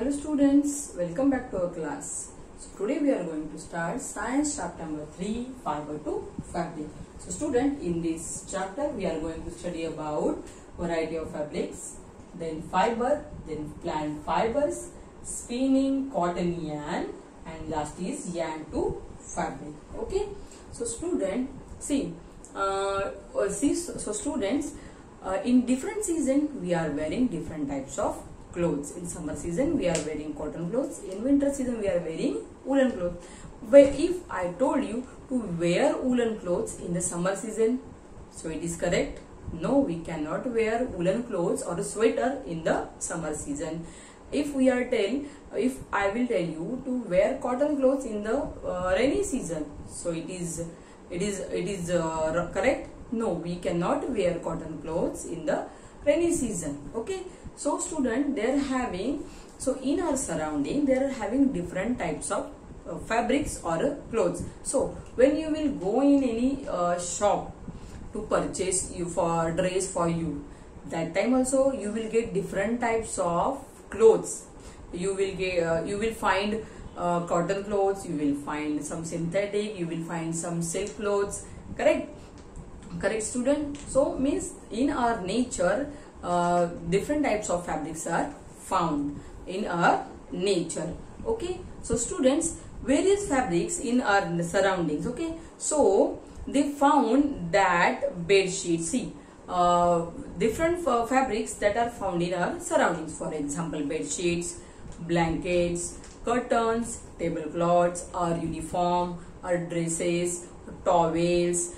Hello students, welcome back to our class. So today we are going to start science chapter number 3, fiber to fabric. So student, in this chapter we are going to study about variety of fabrics, then fiber, then plant fibers, spinning, cotton yarn, and last is yarn to fabric. Okay. So student, in different season we are wearing different types of clothes. In summer season we are wearing cotton clothes. In winter season we are wearing woolen clothes. But if I told you to wear woolen clothes in the summer season, so it is correct? No, we cannot wear woolen clothes or a sweater in the summer season. If I will tell you to wear cotton clothes in the rainy season, so it is correct? No, we cannot wear cotton clothes in the rainy season. Okay. So student, in our surrounding there are having different types of fabrics or clothes. So when you will go in any shop to purchase for dress for you, that time also you will get different types of clothes. You will find cotton clothes, you will find some synthetic, you will find some silk clothes. Correct student? So means in our nature different types of fabrics are found in our nature. Okay. So students, various fabrics in our surroundings. Okay. So they found that bed sheets. Different fabrics that are found in our surroundings. For example, bed sheets, blankets, curtains, tablecloths, our uniform, our dresses, towels.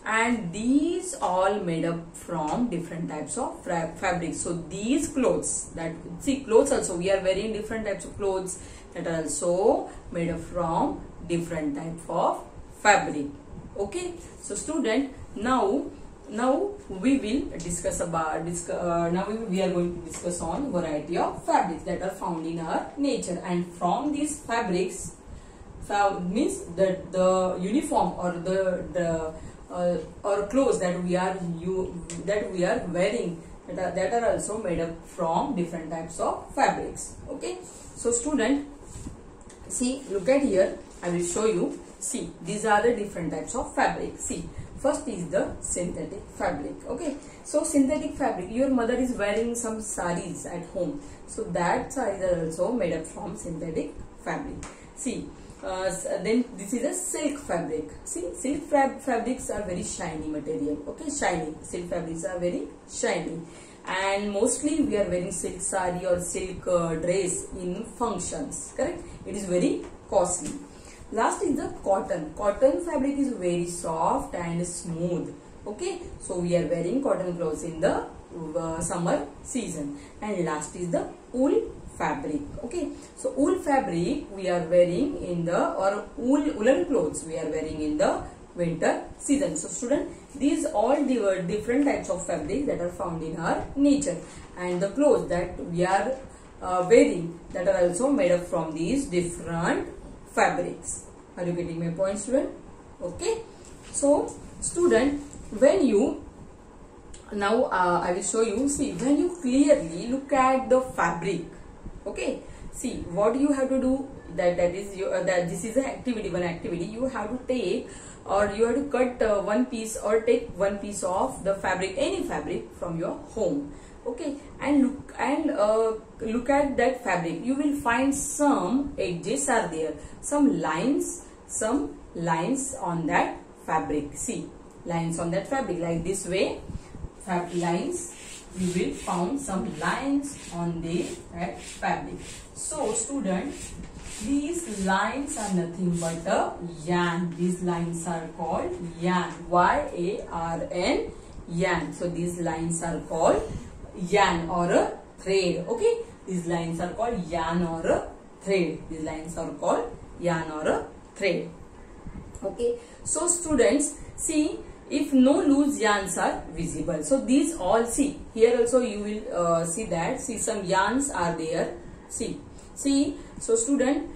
And these all made up from different types of fabrics. So these clothes clothes also we are wearing different types of clothes that are also made up from different type of fabric. Okay. So student, now we will discuss about we are going to discuss on variety of fabrics that are found in our nature, and from these fabrics means that the uniform or the or clothes that we are wearing that are also made up from different types of fabrics. Okay. So student, look at here, I will show you. These are the different types of fabric. First is the synthetic fabric. Okay. So synthetic fabric, your mother is wearing some saris at home, so that saris are also made up from synthetic fabric. Then this is a silk fabric. Silk fabrics are very shiny material. Okay, shiny. Silk fabrics are very shiny, and mostly we are wearing silk sari or silk dress in functions. Correct? It is very costly. Last is the cotton. Cotton fabric is very soft and smooth. Okay, so we are wearing cotton clothes in the summer season. And last is the wool fabric. Okay, so wool fabric we are wearing in the woolen clothes we are wearing in the winter season. So student, these all the different types of fabric that are found in our nature, and the clothes that we are wearing that are also made up from these different fabrics. Are you getting my point, student? Okay. So student, when you I will show you. When you clearly look at the fabric, okay, what you have to do, this is an activity. One activity you have to take, or you have to cut one piece or take one piece of the fabric, any fabric from your home. Okay, and look at that fabric. You will find some edges are there, some lines on that fabric. Lines on that fabric, like this way, lines. You will find some lines on the fabric. So student, these lines are nothing but a yarn. These lines are called yarn. Y-A-R-N, yarn. So these lines are called yarn or a thread. Okay, these lines are called yarn or a thread. These lines are called yarn or a thread. Okay. So students, if no loose yarns are visible, so these all, here also you will see that some yarns are there. So student,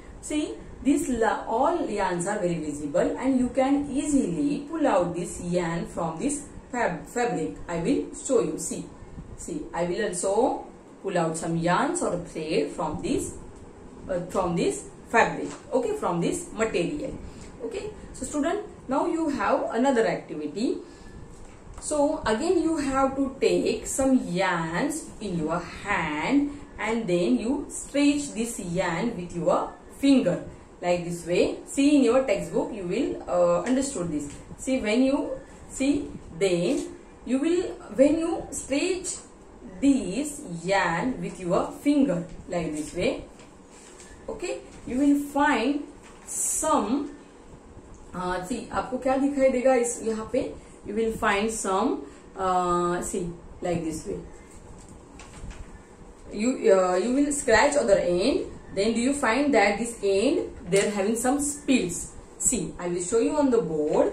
these all yarns are very visible, and you can easily pull out this yarn from this fabric. I will show you. I will also pull out some yarns or thread from this fabric, okay, from this material. Okay, so student, now you have another activity. So again you have to take some yarns in your hand and then you stretch this yarn with your finger like this way. See, in your textbook you will understood this. See, when you see, then you will, when you stretch this yarn with your finger like this way, okay, you will find some see, आपको क्या दिखाई देगा इस यहाँ पे, you will find some see, like this way. You will scratch other end. Then do you find that this end they are having some spills? See, I will show you on the board.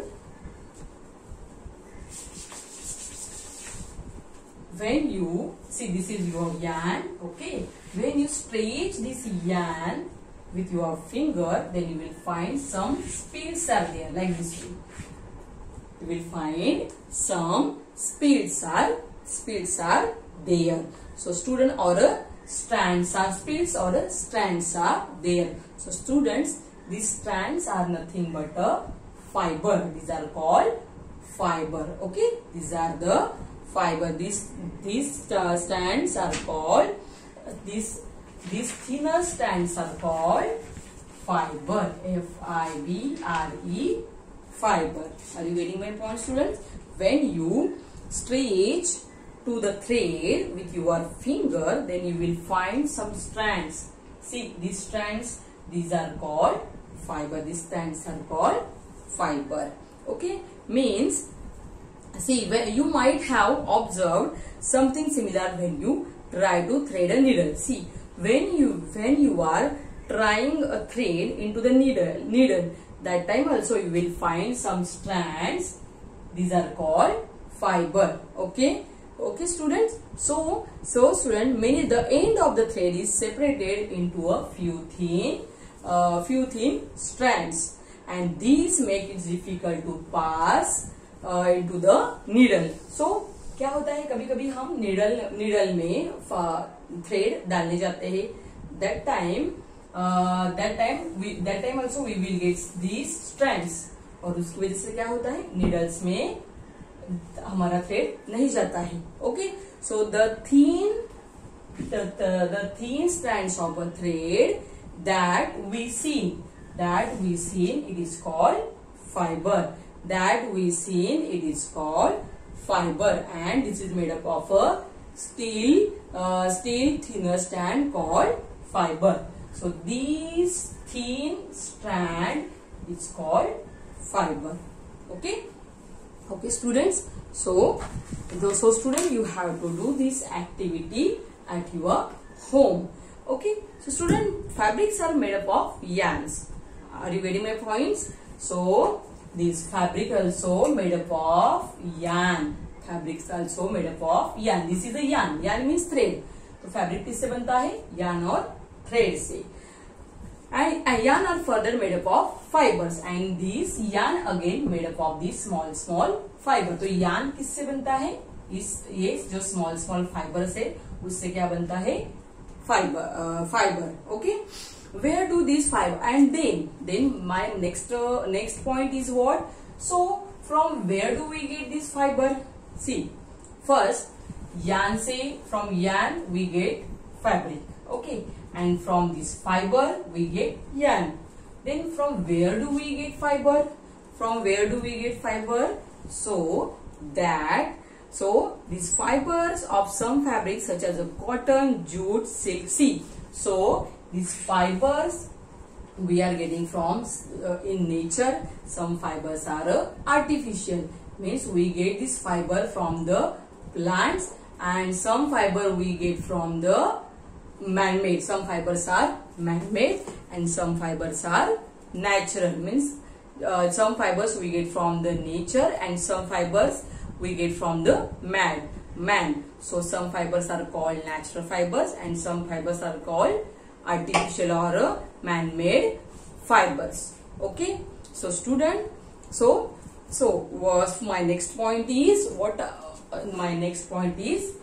When you see, this is your yarn, okay. When you stretch this yarn with your finger, then you will find some spills are there like this way. You will find some spills are there. So student, or strands are spills or strands are there. So students, these strands are nothing but a fiber. These are called fiber. Okay, these are the fiber. These strands are called these thinner strands are called fiber. F-I-B-R-E, fiber. Are you getting my point, students? When you stretch to the thread with your finger, then you will find some strands. See, these strands, these are called fiber. These strands are called fiber. Okay, means, see, when you might have observed something similar when you try to thread a needle. See, when you are trying a thread into the needle, that time also you will find some strands. These are called fiber. Okay. Okay, students. So student, the end of the thread is separated into a few thin strands, and these make it difficult to pass into the needle. So क्या होता है, कभी कभी हम needle में thread डालने जाते हैं. That time also we will get these strands, और उसकी वजह से क्या होता है, needles में हमारा थ्रेड नहीं जाता है. Okay, so the thin strands of a thread that we seen, it is called fiber. That we seen, it is called fiber, and this is made up of a steel thinner strand called fiber. So this thin strand is called fiber. Okay. Okay, students. So student, you have to do this activity at your home. Okay. So student, fabrics are made up of yarns. Are you getting my points? So this fabric also made up of yarn. Fabrics also made up of yarn. This is the yarn. Yarn means thread. तो fabric किससे बनता है? Yarn और thread से. And yarn are further made up of fibers, and these yarn again made up of these small fiber. तो yarn किससे बनता है? ये जो small fibers है उससे क्या बनता है? Fiber. Okay. Where do these fiber, and then my next point is what? So from where do we get this fiber? See, first from yarn we get fabric. Okay. And from this fiber we get yarn. Then from where do we get fiber? So these fibers of some fabrics such as cotton, jute, silk. See, so these fibers we are getting from in nature. Some fibers are artificial. Means we get this fiber from the plants, and some fiber we get from the man-made. Some fibers are man-made and some fibers are natural. Means some fibers we get from the nature and some fibers we get from the man. So some fibers are called natural fibers and some fibers are called artificial or man-made fibers. Okay. So student, so my next point is what? My next point is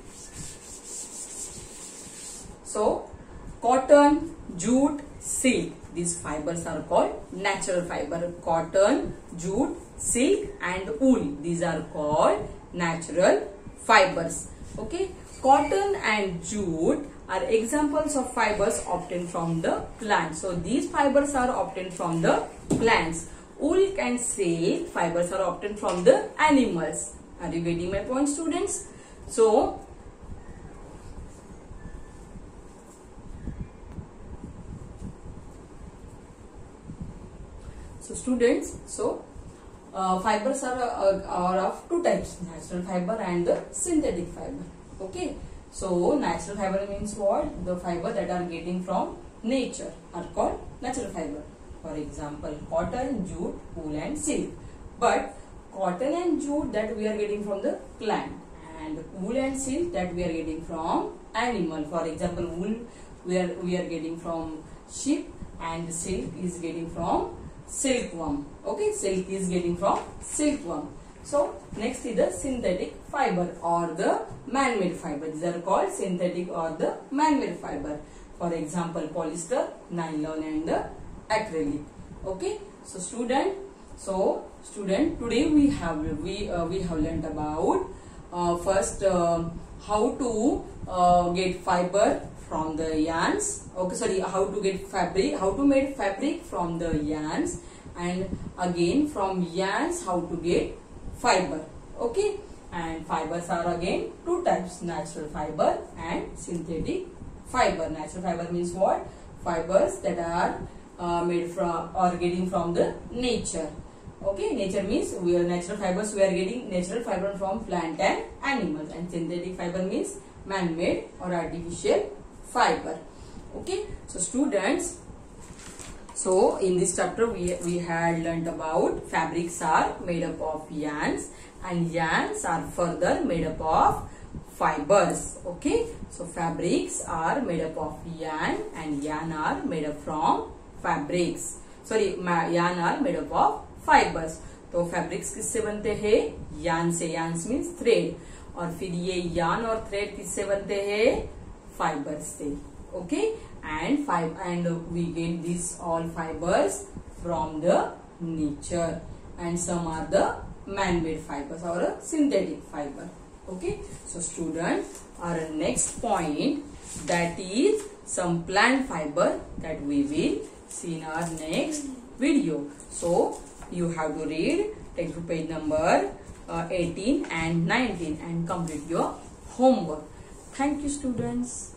cotton, jute, silk. These fibers are called natural fiber. Cotton, jute, silk and wool. These are called natural fibers. Okay. Cotton and jute are examples of fibers obtained from the plants. So these fibers are obtained from the plants. Wool and silk fibers are obtained from the animals. Are you getting my point, students? So students, fibers are of two types, natural fiber and the synthetic fiber. Okay, so natural fiber means what? The fiber that are getting from nature are called natural fiber. For example, cotton, jute, wool and silk. But cotton and jute that we are getting from the plant, and wool and silk that we are getting from animal. For example, wool we are getting from sheep and silk is getting from silkworm. Okay, silk is getting from silkworm. So next is the synthetic fiber or the man-made fiber. These are called synthetic or the man-made fiber. For example, polyester, nylon and the acrylic. Okay, so student, today we have learnt about first how to get fiber from the yarns. Okay, sorry, how to get fabric, how to make fabric from the yarns, and again from yarns how to get fiber. Okay, and fibers are again two types, natural fiber and synthetic fiber. Natural fiber means what? Fibers that are made from or getting from the nature. Okay, nature means natural fibers, we are getting natural fiber from plant and animals, and synthetic fiber means man-made or artificial fiber. Okay, so students, so in this chapter we had learnt about fabrics are made up of yarns and yarns are further made up of fibers. Okay, so fabrics are made up of yarn and yarn are made up from fabrics. Sorry, yarn are made up of fibers. तो fabrics किससे बनते हैं? Yarn से. Yarn means thread. और फिर ये yarn और thread किससे बनते हैं? फाइबर्स से. Okay, and we get this all fibres from the nature and some are the man-made fibers or a synthetic fiber. Okay, so student, our next point, that is some plant fiber, that we will see in our next video. So you have to read textbook page number 18 and 19 and complete your homework. Thank you, students.